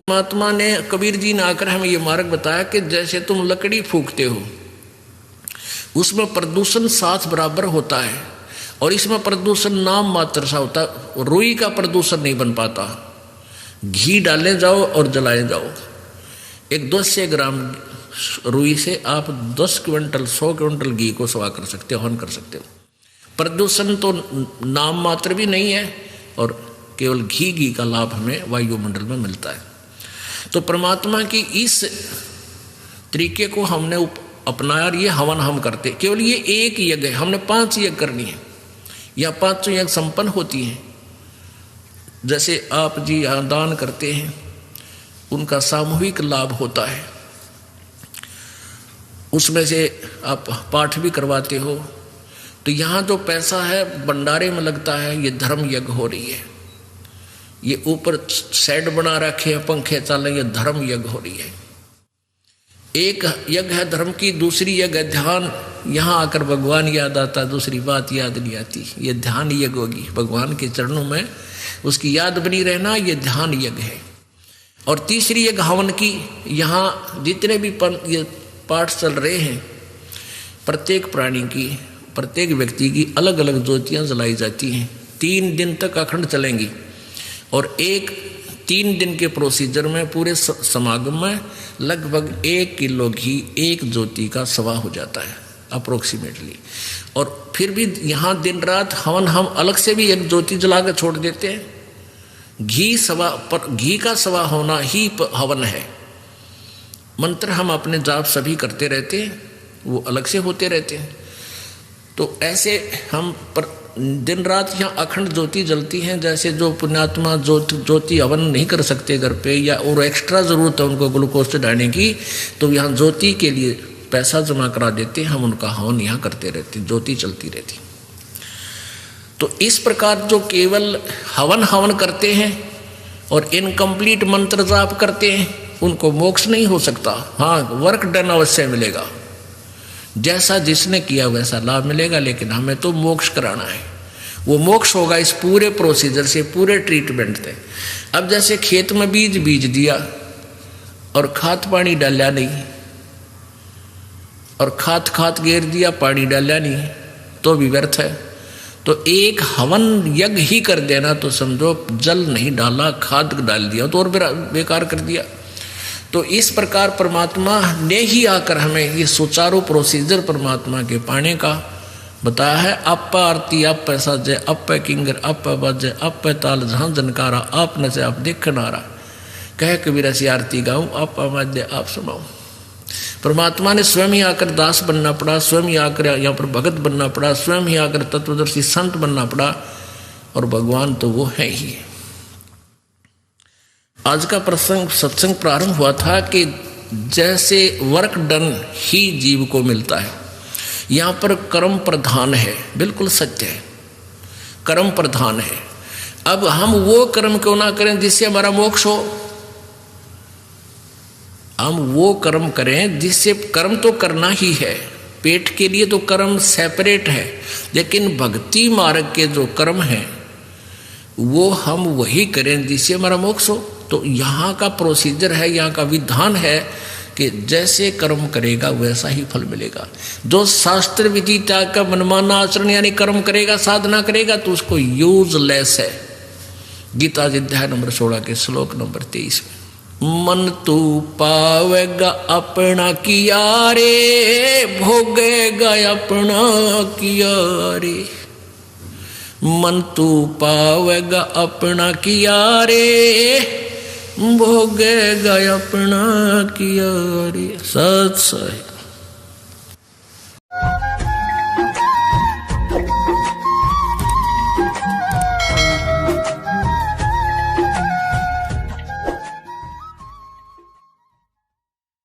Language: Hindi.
परमात्मा ने, कबीर जी ने आकर हमें ये मार्ग बताया कि जैसे तुम लकड़ी फूंकते हो, उसमें प्रदूषण 7 बराबर होता है, और इसमें प्रदूषण नाम मात्र सा होता है। रुई का प्रदूषण नहीं बन पाता। घी डाले जाओ और जलाए जाओ, एक 200 ग्राम रुई से आप 10 क्विंटल 100 क्विंटल घी को सवा कर सकते हो, हवन कर सकते हो। प्रदूषण तो नाम मात्र भी नहीं है, और केवल घी का लाभ हमें वायुमंडल में मिलता है। तो परमात्मा की इस तरीके को हमने अपनाया, और ये हवन हम करते। केवल ये एक यज्ञ है, हमने 5 यज्ञ करनी है, या 5 यज्ञ संपन्न होती हैं। जैसे आप जी यहाँ दान करते हैं, उनका सामूहिक लाभ होता है। उसमें से आप पाठ भी करवाते हो, तो यहाँ जो पैसा है भंडारे में लगता है, ये धर्म यज्ञ हो रही है। ये ऊपर शेड बना रखे हैं, पंखे चल रहे, ये धर्म यज्ञ हो रही है। एक यज्ञ है धर्म की, दूसरी यज्ञ है ध्यान। यहाँ आकर भगवान याद आता, दूसरी बात याद नहीं आती। ये ध्यान यज्ञ होगी, भगवान के चरणों में उसकी याद बनी रहना, ये ध्यान यज्ञ है। और तीसरी यज्ञ हवन की। यहाँ जितने भी ये पाठ चल रहे हैं, प्रत्येक प्राणी की, प्रत्येक व्यक्ति की अलग अलग ज्योतियाँ जलाई जाती हैं। 3 दिन तक अखंड चलेंगी, और 3 दिन के प्रोसीजर में पूरे समागम में लगभग 1 किलो घी एक ज्योति का सवा हो जाता है अप्रोक्सीमेटली। और फिर भी यहाँ दिन रात हवन हम अलग से भी एक ज्योति जला कर छोड़ देते हैं। घी का सवा होना ही हवन है। मंत्र हम अपने जाप सभी करते रहते हैं, वो अलग से होते रहते हैं। तो ऐसे हम दिन रात यहाँ अखंड ज्योति जलती हैं। जैसे जो पुण्यात्मा ज्योति हवन नहीं कर सकते घर पे, या और एक्स्ट्रा ज़रूरत है उनको ग्लूकोज चढ़ाने की, तो यहाँ ज्योति के लिए पैसा जमा करा देते हैं, हम उनका हवन यहाँ करते रहते, ज्योति चलती रहती। तो इस प्रकार जो केवल हवन करते हैं और इनकम्प्लीट मंत्र जाप करते हैं, उनको मोक्ष नहीं हो सकता। हाँ, वर्क डन अवश्य मिलेगा, जैसा जिसने किया वैसा लाभ मिलेगा, लेकिन हमें तो मोक्ष कराना है। वो मोक्ष होगा इस पूरे प्रोसीजर से, पूरे ट्रीटमेंट से। अब जैसे खेत में बीज दिया और खाद पानी डाला नहीं, और खाद घेर दिया, पानी डाला नहीं, तो भी व्यर्थ है। तो एक हवन यज्ञ ही कर देना, तो समझो जल नहीं डाला, खाद डाल दिया, तो और बेकार कर दिया। तो इस प्रकार परमात्मा ने ही आकर हमें ये सुचारू प्रोसीजर परमात्मा के पाने का बताया है। अप आरती अप साजे, अप किंगर अप बाजे, अप ताल जहाँ जनकारा, आप न से आप देख नारा, कह कबीर ऐसी आरती गाऊं, आप आवाज़ आप सुनाओ। परमात्मा ने स्वयं ही आकर दास बनना पड़ा, स्वयं ही आकर यहाँ पर भगत बनना पड़ा, स्वयं ही आकर तत्वदर्शी संत बनना पड़ा, और भगवान तो वो है ही। आज का प्रसंग सत्संग प्रारंभ हुआ था कि जैसे वर्क डन ही जीव को मिलता है, यहाँ पर कर्म प्रधान है, बिल्कुल सत्य है, कर्म प्रधान है। अब हम वो कर्म क्यों ना करें जिससे हमारा मोक्ष हो। हम वो कर्म करें जिससे, कर्म तो करना ही है, पेट के लिए तो कर्म सेपरेट है, लेकिन भक्ति मार्ग के जो कर्म हैं वो हम वही करें जिससे हमारा मोक्ष हो। तो यहाँ का प्रोसीजर है, यहाँ का विधान है कि जैसे कर्म करेगा वैसा ही फल मिलेगा। जो शास्त्र विदिता का मनमाना आचरण यानी कर्म करेगा, साधना करेगा, तो उसको यूजलेस है। गीता अध्याय नंबर 16 के श्लोक नंबर 23 में, मन तू पावेगा अपना किया रे, भोगेगा अपना किया रे। मन तू पावेगा अपना किया रे, भोगेगा अपना किया रे। सत सही।